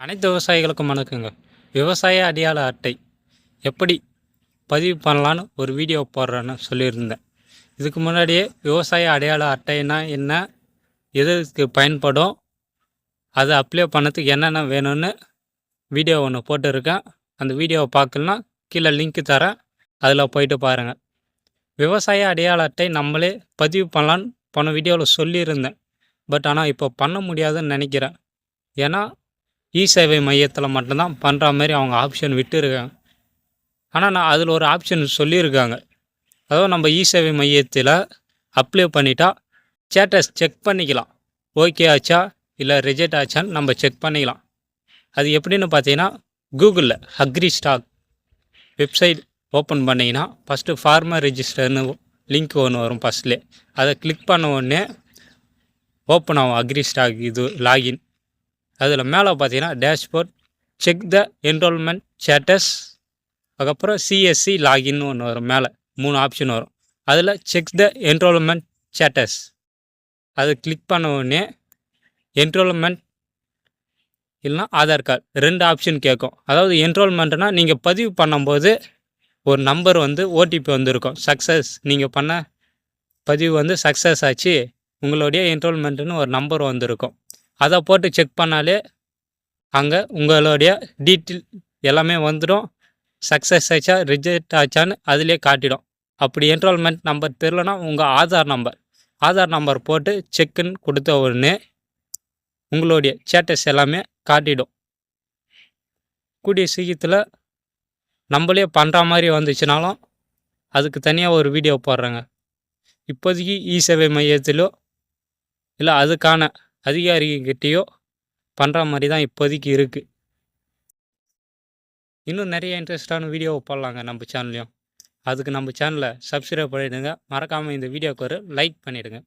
அனைத்து விவசாயிகளுக்கும் வணக்கங்க. விவசாய அடையாள அட்டை எப்படி பதிவு பண்ணலான்னு ஒரு வீடியோ போடுறேன்னு சொல்லியிருந்தேன். இதுக்கு முன்னாடியே விவசாய அடையாள அட்டைன்னா என்ன, எதுக்கு பயன்படும், அதை அப்ளை பண்ணதுக்கு என்னென்ன வேணும்னு வீடியோ ஒன்று போட்டுருக்கேன். அந்த வீடியோவை பார்க்கலனா கீழே லிங்க் தரேன், அதில் போயிட்டு பாருங்கள். விவசாய அடையாள அட்டை நம்மளே பதிவு பண்ணலான்னு போன வீடியோவில் சொல்லியிருந்தேன். பட் ஆனால் இப்போ பண்ண முடியாதுன்னு நினைக்கிறேன். ஏன்னா சேவை மையத்தில் மட்டும்தான் பண்ணுற மாதிரி அவங்க ஆப்ஷன் விட்டுருக்காங்க. ஆனால் நான் அதில் ஒரு ஆப்ஷன் சொல்லியிருக்காங்க. அதாவது நம்ம சேவை மையத்தில் அப்ளை பண்ணிட்டா ஸ்டேட்டஸ் செக் பண்ணிக்கலாம். ஓகே ஆச்சா இல்லை ரிஜெக்ட் ஆச்சான்னு நம்ம செக் பண்ணிக்கலாம். அது எப்படின்னு பார்த்தீங்கன்னா, கூகுளில் அக்ரி ஸ்டாக் வெப்சைட் ஓப்பன் பண்ணிங்கன்னா ஃபஸ்ட்டு ஃபார்மர் ரிஜிஸ்டர்னு லிங்க் ஒன்று வரும். ஃபஸ்ட்லேயே அதை கிளிக் பண்ண உடனே ஓப்பன் ஆகும் அக்ரி ஸ்டாக் இது லாகின். அதில் மேலே பார்த்தீங்கன்னா dashboard, check the enrolment status, அதுக்கப்புறம் சிஎஸ்சி லாகின்னு ஒன்று வரும். மேலே 3 ஆப்ஷன் வரும். அதில் செக் த என்ரோல்மெண்ட் ஸ்டேட்டஸ் அதை கிளிக் பண்ண உடனே என்ரோல்மெண்ட் இல்லைனா ஆதார் கார்டு 2 ஆப்ஷன் கேட்கும். அதாவது என்ரோல்மெண்ட்னா நீங்கள் பதிவு பண்ணும்போது ஒரு நம்பர் ஓடிபி வந்திருக்கும். சக்ஸஸ், நீங்கள் பண்ண பதிவு சக்ஸஸ் ஆச்சு, உங்களுடைய என்ரோல்மெண்ட்டுன்னு ஒரு நம்பர் வந்திருக்கும். அதை போட்டு செக் பண்ணாலே அங்கே உங்களுடைய டீட்டெயில் எல்லாமே வந்துடும். சக்ஸஸ் ஆச்சா ரிஜெக்ட் ஆச்சான்னு அதிலே காட்டிடும். அப்படி என்ரோல்மெண்ட் நம்பர் தெரிலனா உங்கள் ஆதார் நம்பர் போட்டு செக்குன்னு கொடுத்த உடனே உங்களுடைய ஸ்டேட்டஸ் எல்லாமே காட்டிடும். கூடிய சீக்கிரத்தில் நம்மளே பண்ணுற மாதிரி வந்துச்சுனாலும் அதுக்கு தனியாக ஒரு வீடியோ போடுறேங்க. இப்போதைக்கு சேவை மையத்திலோ இல்லை அதுக்கான அதிகாரிகிட்டேயோ பண்ணுற மாதிரி தான் இப்போதைக்கு இருக்குது. இன்னும் நிறைய இன்ட்ரெஸ்டான வீடியோவை போடலாங்க நம்ம சேனல்லையும். அதுக்கு நம்ம சேனலை சப்ஸ்கிரைப் பண்ணிவிடுங்க. மறக்காமல் இந்த வீடியோவுக்கு ஒரு லைக் பண்ணிவிடுங்க.